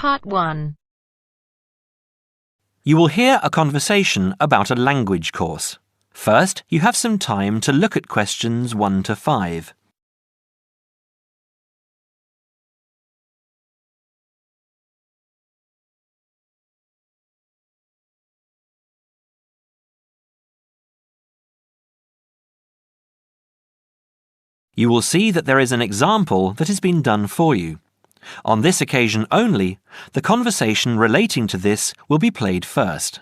Part 1. You will hear a conversation about a language course. First, you have some time to look at questions 1 to 5. You will see that there is an example that has been done for you. On this occasion only, the conversation relating to this will be played first.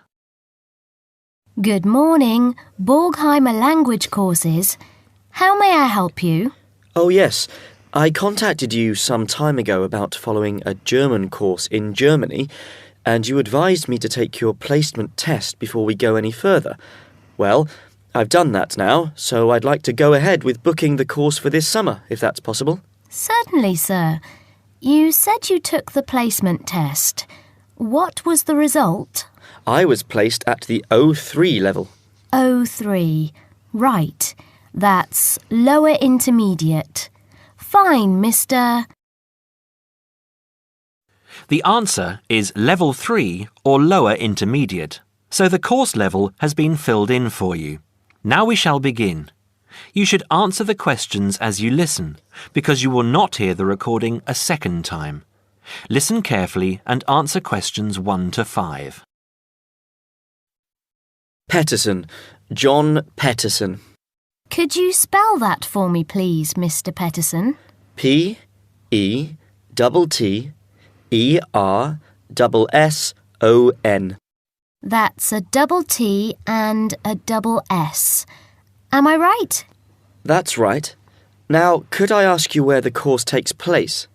Good morning, Borgheimer Language Courses. How may I help you? Oh yes, I contacted you some time ago about following a German course in Germany, and you advised me to take your placement test before we go any further. Well, I've done that now, so I'd like to go ahead with booking the course for this summer, if that's possible. Certainly, sir. You said you took the placement test. What was the result? I was placed at the O3 level. O3. Right. That's lower intermediate. Fine, Mr. The answer is Level 3 or Lower Intermediate, so the course level has been filled in for you. Now we shall begin. You should answer the questions as you listen, because you will not hear the recording a second time. Listen carefully and answer questions 1 to 5. Peterson. John Peterson. Could you spell that for me, please, Mr. Peterson? P-E-T-T-E-R-S-S-O-N. That's a double T and a double S. Am I right? That's right. Now, could I ask you where the course takes place?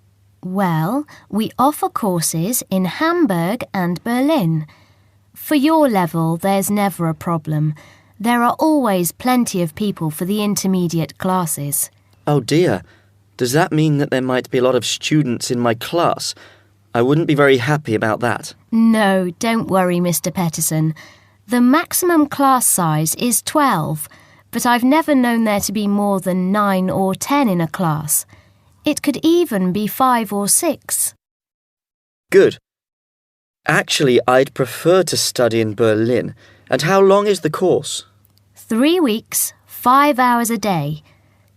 Well, we offer courses in Hamburg and Berlin. For your level, there's never a problem. There are always plenty of people for the intermediate classes. Oh dear. Does that mean that there might be a lot of students in my class? I wouldn't be very happy about that. No, don't worry, Mr. Peterson. The maximum class size is 12, but I've never known there to be more than 9 or 10 in a class. It could even be 5 or 6. Good. Actually, I'd prefer to study in Berlin. And how long is the course? 3 weeks, 5 hours a day.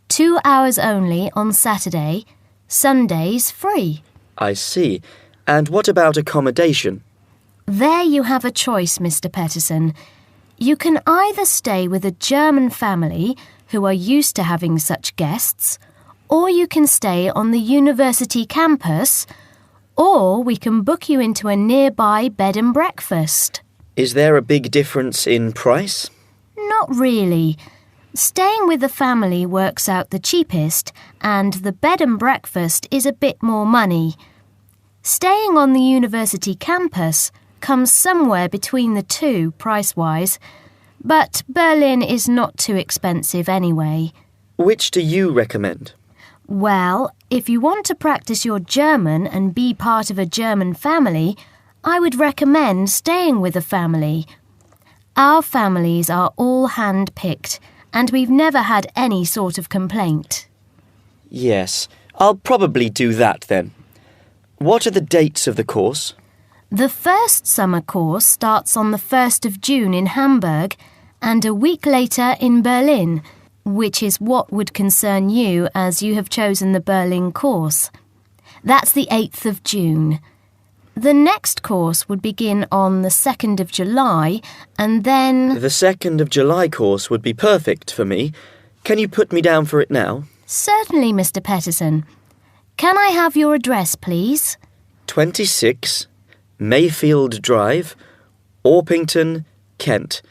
2 hours only on Saturday. Sundays free. I see. And what about accommodation? There you have a choice, Mr. Peterson. You can either stay with a German family who are used to having such guests, or you can stay on the university campus, or we can book you into a nearby bed and breakfast. Is there a big difference in price? Not really. Staying with the family works out the cheapest, and the bed and breakfast is a bit more money. Staying on the university campus comes somewhere between the two price-wise, but Berlin is not too expensive anyway. Which do you recommend? Well, if you want to practice your German and be part of a German family, I would recommend staying with a family. Our families are all hand-picked, and we've never had any sort of complaint. Yes, I'll probably do that then. What are the dates of the course? The first summer course starts on the 1st of June in Hamburg and a week later in Berlin, which is what would concern you as you have chosen the Berlin course. That's the 8th of June. The next course would begin on the 2nd of July and then... The 2nd of July course would be perfect for me. Can you put me down for it now? Certainly, Mr. Peterson. Can I have your address, please? 26 Mayfield Drive, Orpington, Kent.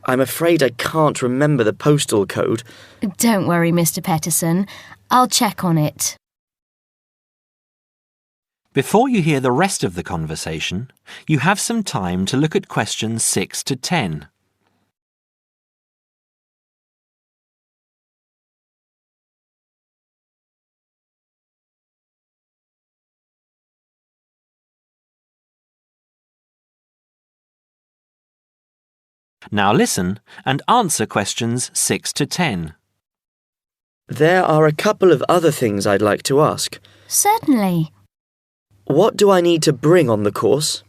I'm afraid I can't remember the postal code. Don't worry, Mr. Peterson. I'll check on it. Before you hear the rest of the conversation, you have some time to look at questions 6 to 10. Now listen and answer questions 6 to 10. There are a couple of other things I'd like to ask. Certainly. What do I need to bring on the course?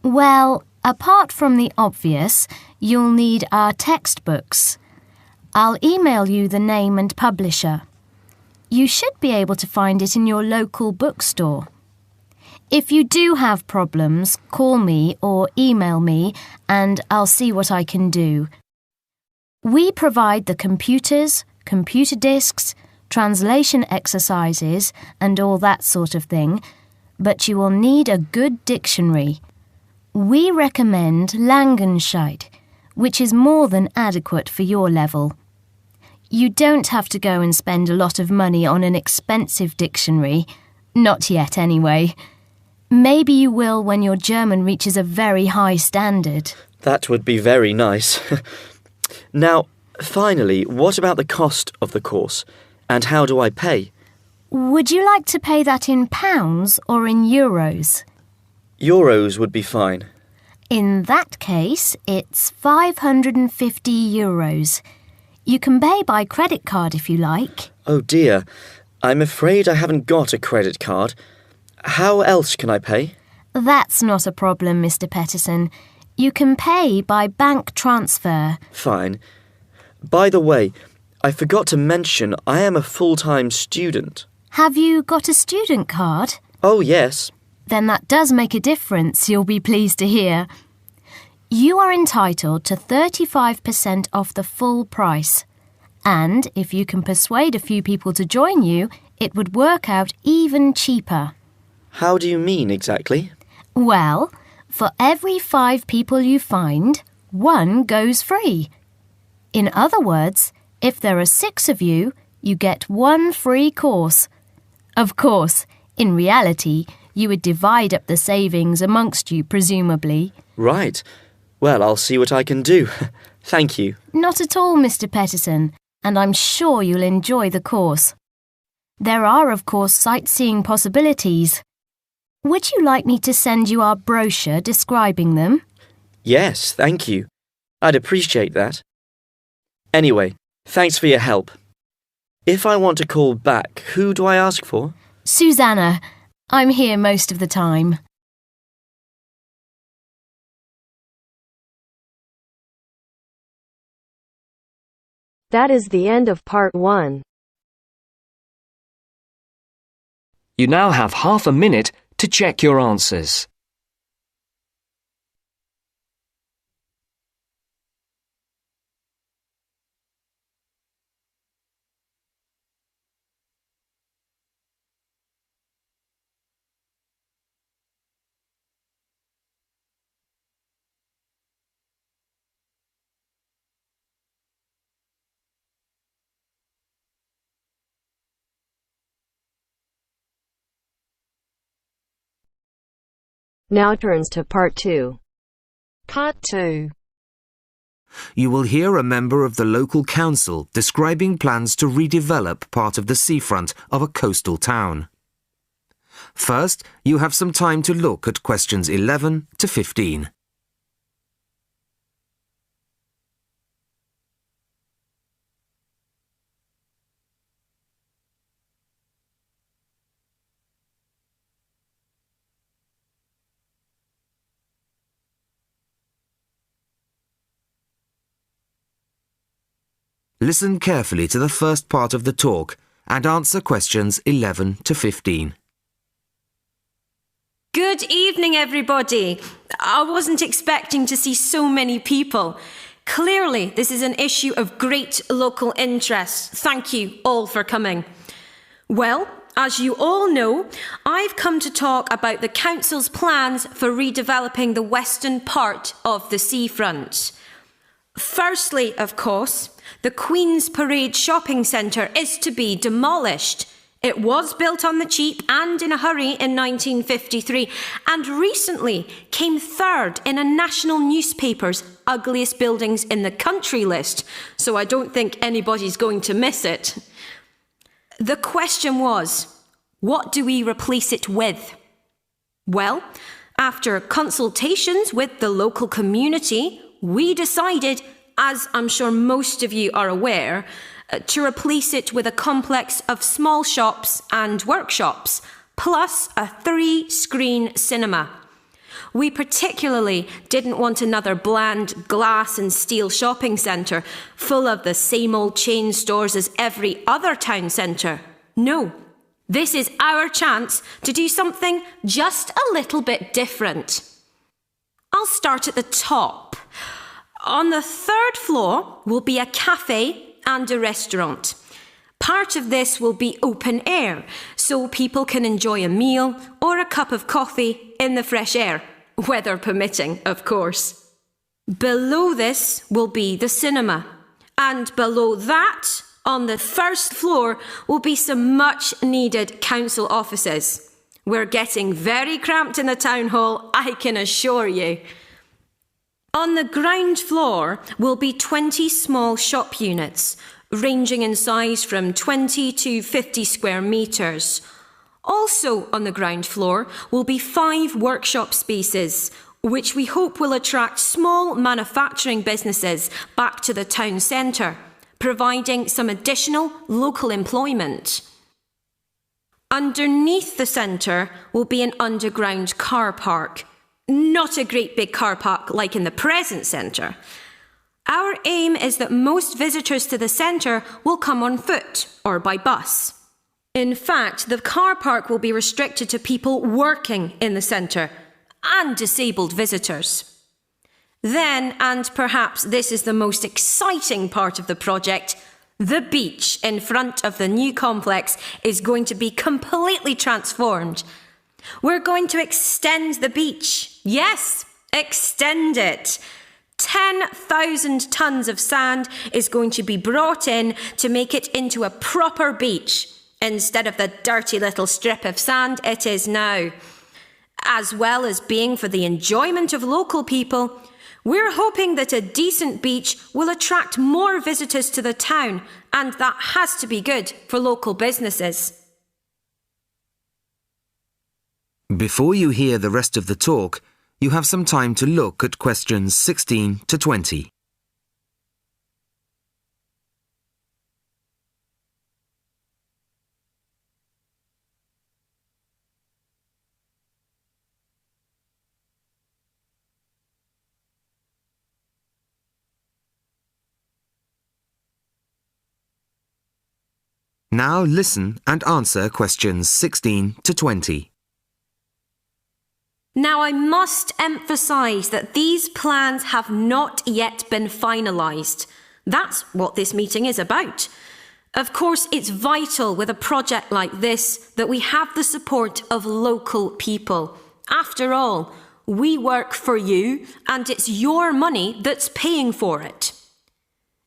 Well, apart from the obvious, you'll need our textbooks. I'll email you the name and publisher. You should be able to find it in your local bookstore. If you do have problems, call me or email me and I'll see what I can do. We provide the computers, computer disks, translation exercises and all that sort of thing, but you will need a good dictionary. We recommend Langenscheidt, which is more than adequate for your level. You don't have to go and spend a lot of money on an expensive dictionary. Not yet, anyway. Maybe you will when your German reaches a very high standard. That would be very nice. Now, finally, what about the cost of the course? And how do I pay? Would you like to pay that in pounds or in euros? Euros would be fine. In that case, it's 550 euros. You can pay by credit card if you like. Oh dear, I'm afraid I haven't got a credit card. How else can I pay? That's not a problem, Mr. Peterson. You can pay by bank transfer. Fine. By the way, I forgot to mention I am a full-time student. Have you got a student card? Oh, yes. Then that does make a difference, you'll be pleased to hear. You are entitled to 35% off the full price. And if you can persuade a few people to join you, it would work out even cheaper. How do you mean exactly? Well, for every 5 people you find, 1 goes free. In other words, if there are 6 of you, you get 1 free course. Of course, in reality, you would divide up the savings amongst you, presumably. Right. Well, I'll see what I can do. Thank you. Not at all, Mr. Peterson, and I'm sure you'll enjoy the course. There are, of course, sightseeing possibilities. Would you like me to send you our brochure describing them? Yes, thank you. I'd appreciate that. Anyway, thanks for your help. If I want to call back, who do I ask for? Susanna. I'm here most of the time. That is the end of part 1. You now have half a minute to check your answers. Now turns to part 2. Part 2. You will hear a member of the local council describing plans to redevelop part of the seafront of a coastal town. First, you have some time to look at questions 11 to 15. Listen carefully to the first part of the talk and answer questions 11 to 15. Good evening, everybody. I wasn't expecting to see so many people. Clearly, this is an issue of great local interest. Thank you all for coming. Well, as you all know, I've come to talk about the Council's plans for redeveloping the western part of the seafront. Firstly, of course, the Queen's Parade shopping centre is to be demolished. It was built on the cheap and in a hurry in 1953 and recently came third in a national newspaper's ugliest buildings in the country list, so I don't think anybody's going to miss it. The question was, what do we replace it with? Well, after consultations with the local community, we decided, as I'm sure most of you are aware, to replace it with a complex of small shops and workshops, plus a 3-screen cinema. We particularly didn't want another bland glass and steel shopping centre full of the same old chain stores as every other town centre. No, this is our chance to do something just a little bit different. I'll start at the top. On the 3rd floor will be a cafe and a restaurant. Part of this will be open air, so people can enjoy a meal or a cup of coffee in the fresh air, weather permitting, of course. Below this will be the cinema, and below that, on the 1st floor, will be some much-needed council offices. We're getting very cramped in the town hall, I can assure you. On the ground floor will be 20 small shop units, ranging in size from 20 to 50 square metres. Also on the ground floor will be 5 workshop spaces, which we hope will attract small manufacturing businesses back to the town centre, providing some additional local employment. Underneath the centre will be an underground car park. Not a great big car park like in the present centre. Our aim is that most visitors to the centre will come on foot or by bus. In fact, the car park will be restricted to people working in the centre and disabled visitors. Then, and perhaps this is the most exciting part of the project, the beach in front of the new complex is going to be completely transformed. We're going to extend the beach. Yes, extend it. 10,000 tonnes of sand is going to be brought in to make it into a proper beach, instead of the dirty little strip of sand it is now. As well as being for the enjoyment of local people, we're hoping that a decent beach will attract more visitors to the town, and that has to be good for local businesses. Before you hear the rest of the talk, you have some time to look at questions 16 to 20. Now listen and answer questions 16 to 20. Now I must emphasise that these plans have not yet been finalised. That's what this meeting is about. Of course, it's vital with a project like this that we have the support of local people. After all, we work for you and it's your money that's paying for it.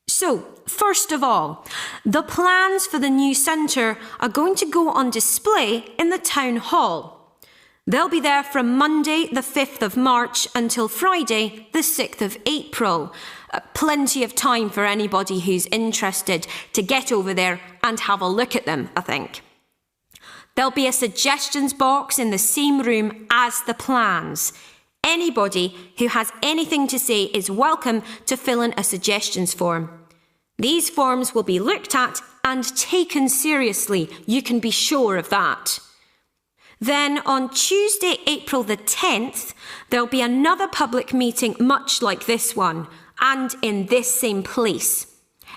So, first of all, the plans for the new centre are going to go on display in the town hall. They'll be there from Monday the 5th of March until Friday the 6th of April. Plenty of time for anybody who's interested to get over there and have a look at them, I think. There'll be a suggestions box in the same room as the plans. Anybody who has anything to say is welcome to fill in a suggestions form. These forms will be looked at and taken seriously, you can be sure of that. Then on Tuesday, April the 10th, there'll be another public meeting much like this one, and in this same place.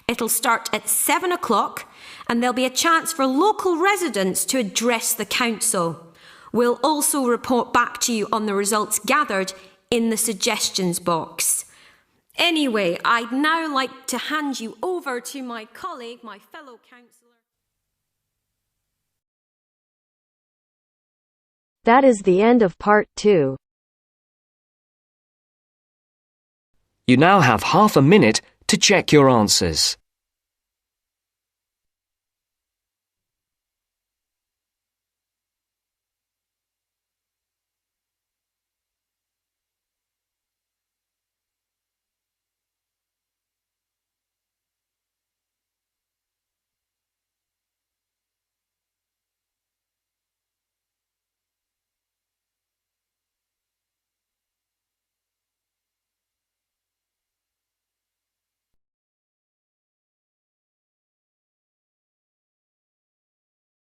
It'll start at 7 o'clock, and there'll be a chance for local residents to address the council. We'll also report back to you on the results gathered in the suggestions box. Anyway, I'd now like to hand you over to my colleague, my fellow councillor. That is the end of part 2. You now have half a minute to check your answers.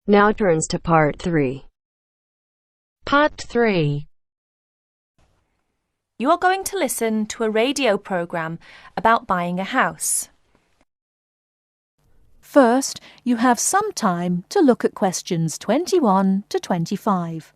Now turns to part 3. Part 3. You are going to listen to a radio programme about buying a house. First, you have some time to look at questions 21 to 25.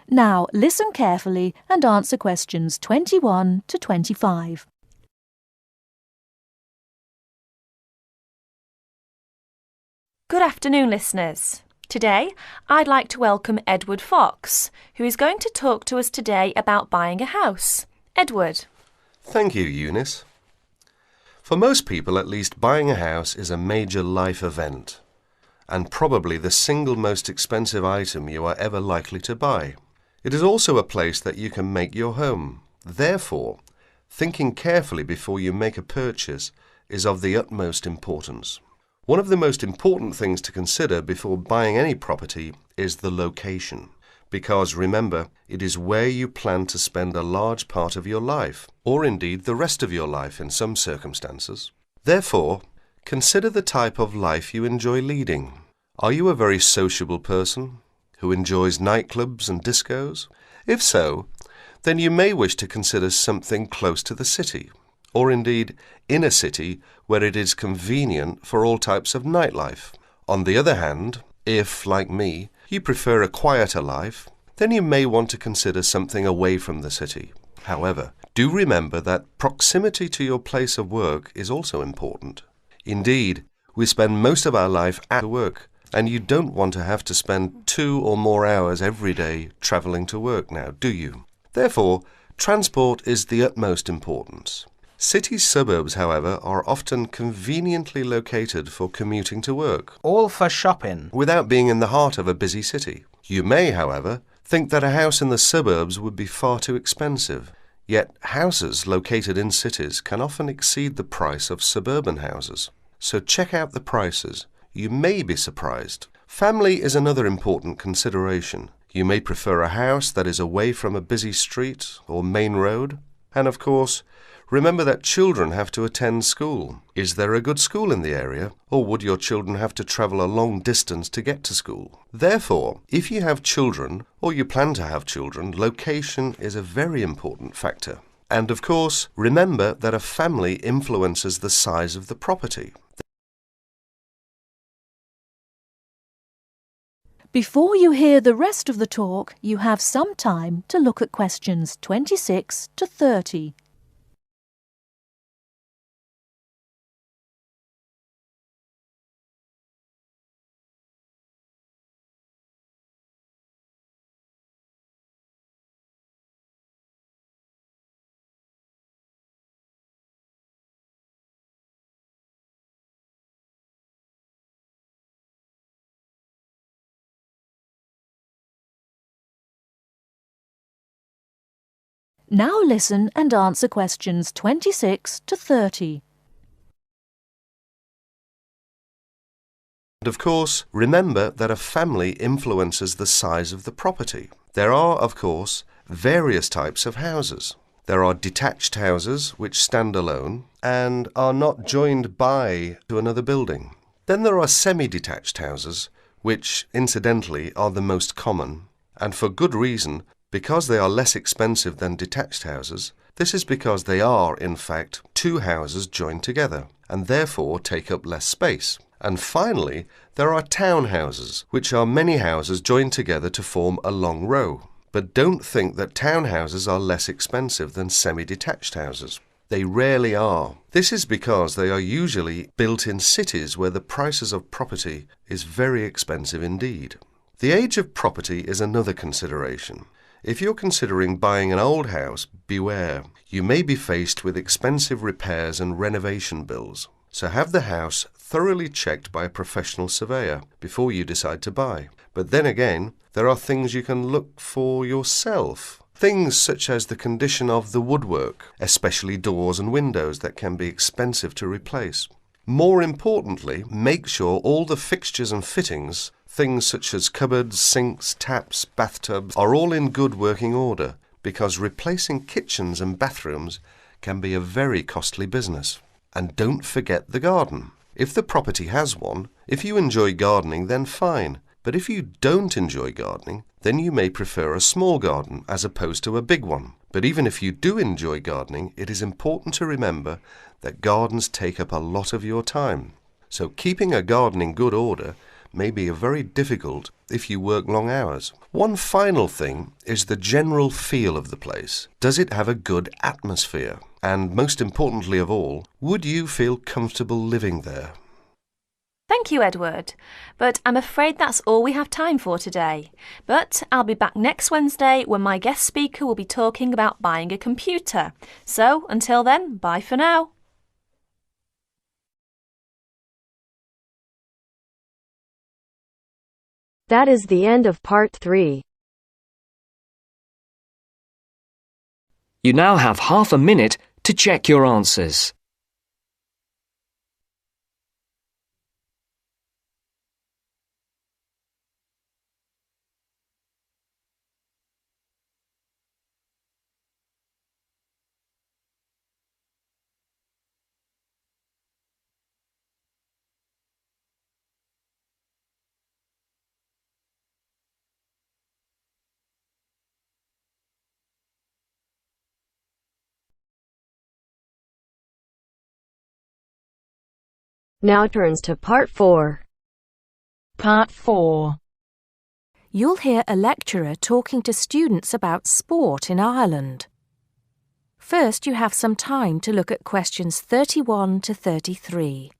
Now, listen carefully and answer questions 21 to 25. Good afternoon, listeners. Today, I'd like to welcome Edward Fox, who is going to talk to us today about buying a house. Edward. Thank you, Eunice. For most people, at least, buying a house is a major life event, and probably the single most expensive item you are ever likely to buy. It is also a place that you can make your home. Therefore, thinking carefully before you make a purchase is of the utmost importance. One of the most important things to consider before buying any property is the location, because remember, it is where you plan to spend a large part of your life, or indeed the rest of your life in some circumstances. Therefore, consider the type of life you enjoy leading. Are you a very sociable person who enjoys nightclubs and discos? If so, then you may wish to consider something close to the city, or indeed in a city where it is convenient for all types of nightlife. On the other hand, if, like me, you prefer a quieter life, then you may want to consider something away from the city. However, do remember that proximity to your place of work is also important. Indeed, we spend most of our life at work, and you don't want to have to spend 2 or more hours every day travelling to work now, do you? Therefore, transport is the utmost importance. City suburbs, however, are often conveniently located for commuting to work, all for shopping, without being in the heart of a busy city. You may, however, think that a house in the suburbs would be far too expensive. Yet houses located in cities can often exceed the price of suburban houses. So check out the prices. You may be surprised. Family is another important consideration. You may prefer a house that is away from a busy street or main road. And of course, remember that children have to attend school. Is there a good school in the area, or would your children have to travel a long distance to get to school? Therefore, if you have children, or you plan to have children, location is a very important factor. And of course, remember that a family influences the size of the property. Before you hear the rest of the talk, you have some time to look at questions 26 to 30. Now listen and answer questions 26 to 30. And of course, remember that a family influences the size of the property. There are, of course, various types of houses. There are detached houses which stand alone and are not joined by to another building. Then there are semi-detached houses, which, incidentally, are the most common, and for good reason. Because they are less expensive than detached houses, this is because they are, in fact, 2 houses joined together, and therefore take up less space. And finally, there are townhouses, which are many houses joined together to form a long row. But don't think that townhouses are less expensive than semi-detached houses. They rarely are. This is because they are usually built in cities where the prices of property is very expensive indeed. The age of property is another consideration. If you're considering buying an old house, beware. You may be faced with expensive repairs and renovation bills. So have the house thoroughly checked by a professional surveyor before you decide to buy. But then again, there are things you can look for yourself. Things such as the condition of the woodwork, especially doors and windows that can be expensive to replace. More importantly, make sure all the fixtures and fittings, things such as cupboards, sinks, taps, bathtubs, are all in good working order, because replacing kitchens and bathrooms can be a very costly business. And don't forget the garden. If the property has one, if you enjoy gardening, then fine. But if you don't enjoy gardening, then you may prefer a small garden as opposed to a big one. But even if you do enjoy gardening, it is important to remember that gardens take up a lot of your time. So keeping a garden in good order may be very difficult if you work long hours. One final thing is the general feel of the place. Does it have a good atmosphere? And most importantly of all, would you feel comfortable living there? Thank you, Edward. But I'm afraid that's all we have time for today. But I'll be back next Wednesday when my guest speaker will be talking about buying a computer. So until then, bye for now. That is the end of part 3. You now have half a minute to check your answers. Now turns to part 4. Part 4. You'll hear a lecturer talking to students about sport in Ireland. First, you have some time to look at questions 31 to 33.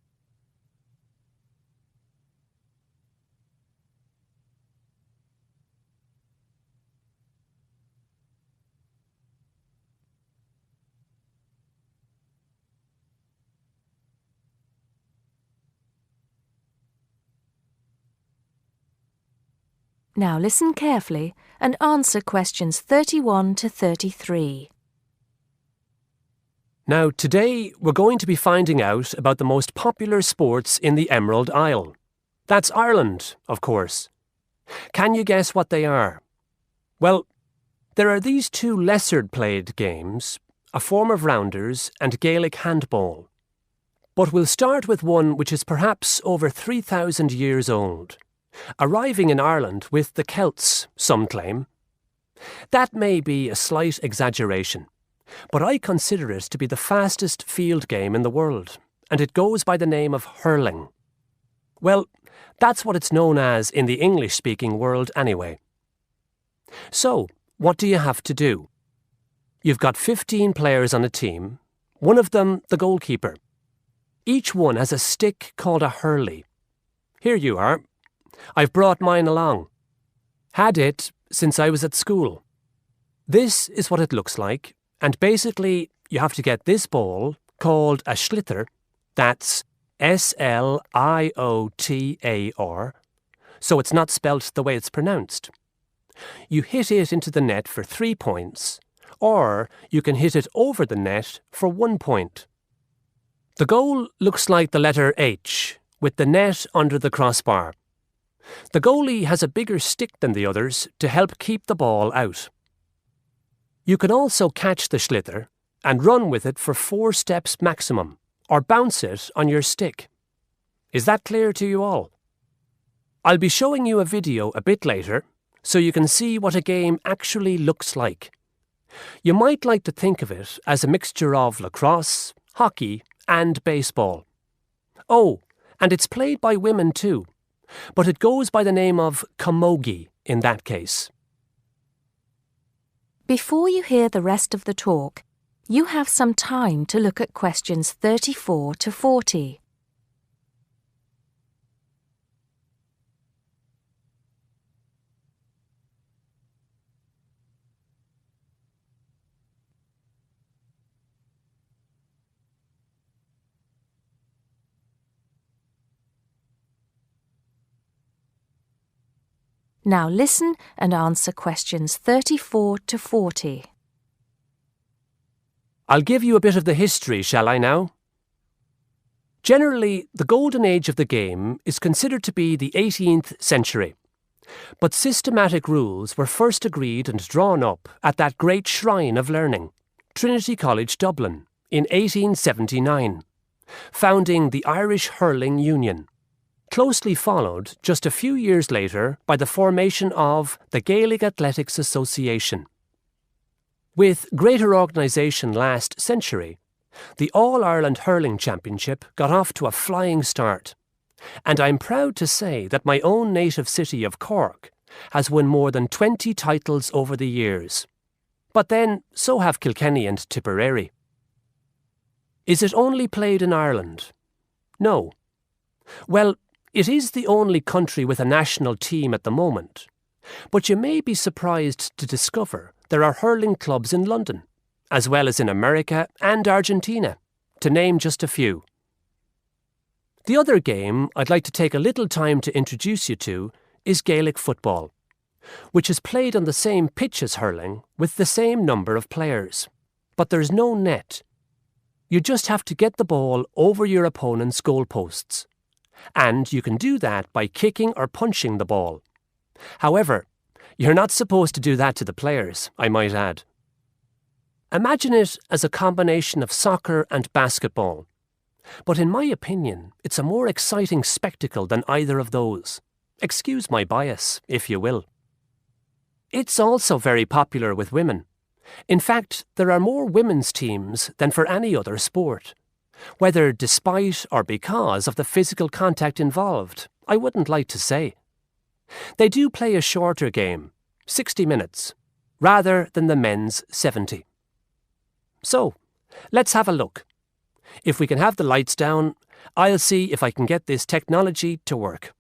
Now listen carefully and answer questions 31 to 33. Now, today we're going to be finding out about the most popular sports in the Emerald Isle. That's Ireland, of course. Can you guess what they are? Well, there are these two lesser-played games, a form of rounders and Gaelic handball. But we'll start with one which is perhaps over 3,000 years old, arriving in Ireland with the Celts, some claim. That may be a slight exaggeration, but I consider it to be the fastest field game in the world, and it goes by the name of hurling. Well, that's what it's known as in the English-speaking world anyway. So, what do you have to do? You've got 15 players on a team, one of them the goalkeeper. Each one has a stick called a hurley. Here you are. I've brought mine along. Had it since I was at school. This is what it looks like, and basically you have to get this ball, called a sliotar, that's S-L-I-O-T-A-R, so it's not spelt the way it's pronounced. You hit it into the net for 3 points, or you can hit it over the net for 1 point. The goal looks like the letter H, with the net under the crossbar. The goalie has a bigger stick than the others to help keep the ball out. You can also catch the sliotar and run with it for 4 steps maximum, or bounce it on your stick. Is that clear to you all? I'll be showing you a video a bit later, so you can see what a game actually looks like. You might like to think of it as a mixture of lacrosse, hockey, and baseball. Oh, and it's played by women too, but it goes by the name of camogie in that case. Before you hear the rest of the talk, you have some time to look at questions 34 to 40. Now listen and answer questions 34 to 40. I'll give you a bit of the history, shall I now? Generally, the golden age of the game is considered to be the 18th century. But systematic rules were first agreed and drawn up at that great shrine of learning, Trinity College Dublin, in 1879, founding the Irish Hurling Union, closely followed just a few years later by the formation of the Gaelic Athletics Association. With greater organisation last century, the All-Ireland Hurling Championship got off to a flying start, and I'm proud to say that my own native city of Cork has won more than 20 titles over the years. But then, so have Kilkenny and Tipperary. Is it only played in Ireland? No. Well, it is the only country with a national team at the moment, but you may be surprised to discover there are hurling clubs in London, as well as in America and Argentina, to name just a few. The other game I'd like to take a little time to introduce you to is Gaelic football, which is played on the same pitch as hurling with the same number of players, but there's no net. You just have to get the ball over your opponent's goalposts, and you can do that by kicking or punching the ball. However, you're not supposed to do that to the players, I might add. Imagine it as a combination of soccer and basketball. But in my opinion, it's a more exciting spectacle than either of those. Excuse my bias, if you will. It's also very popular with women. In fact, there are more women's teams than for any other sport. Whether despite or because of the physical contact involved, I wouldn't like to say. They do play a shorter game, 60 minutes, rather than the men's 70. So, let's have a look. If we can have the lights down, I'll see if I can get this technology to work.